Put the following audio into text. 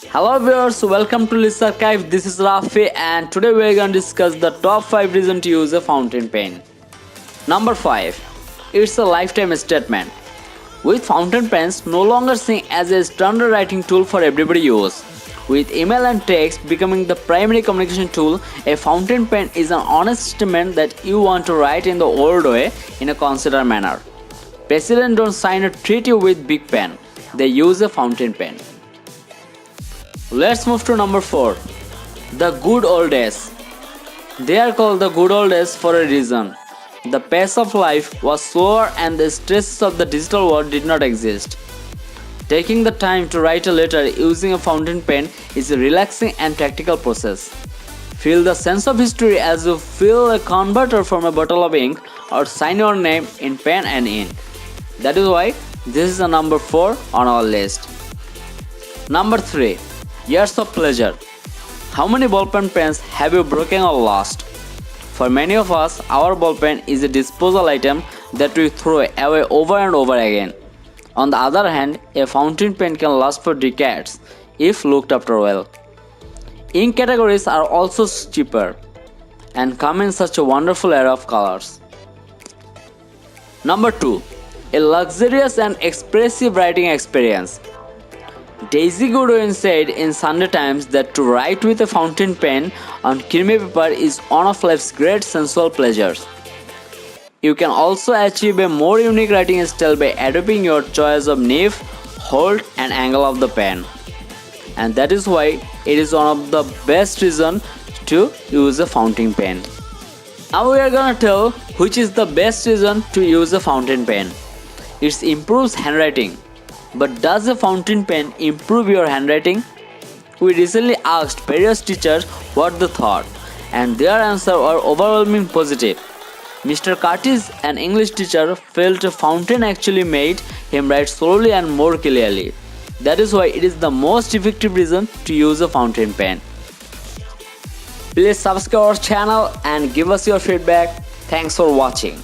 Hello viewers, welcome to List Archive. This is Rafi and today we are going to discuss the top 5 reasons to use a fountain pen. Number 5. It's a lifetime statement. With fountain pens no longer seen as a standard writing tool for everybody use. With email and text becoming the primary communication tool, a fountain pen is an honest statement that you want to write in the old way in a considered manner. Presidents don't sign a treaty with big pen. They use a fountain pen. Let's move to number 4. The good old days. They are called the good old days for a reason. The pace of life was slower and the stresses of the digital world did not exist. Taking the time to write a letter using a fountain pen is a relaxing and practical process. Feel the sense of history as you fill a converter from a bottle of ink or sign your name in pen and ink. That is why this is a number 4 on our list. Number 3. Years of pleasure. How many ballpen pens have you broken or lost? For many of us, our ballpen is a disposal item that we throw away over and over again. On the other hand, a fountain pen can last for decades if looked after well. Ink categories are also cheaper and come in such a wonderful array of colors. Number 2. A luxurious and expressive writing experience. Daisy Goodwin said in Sunday Times that to write with a fountain pen on creamy paper is one of life's great sensual pleasures. You can also achieve a more unique writing style by adopting your choice of nib, hold and angle of the pen. And that is why it is one of the best reasons to use a fountain pen. Now we are gonna tell which is the best reason to use a fountain pen. It improves handwriting. But does a fountain pen improve your handwriting? We recently asked various teachers what they thought, and their answers were overwhelmingly positive. Mr. Curtis, an English teacher, felt a fountain actually made him write slowly and more clearly. That is why it is the most effective reason to use a fountain pen. Please subscribe our channel and give us your feedback. Thanks for watching.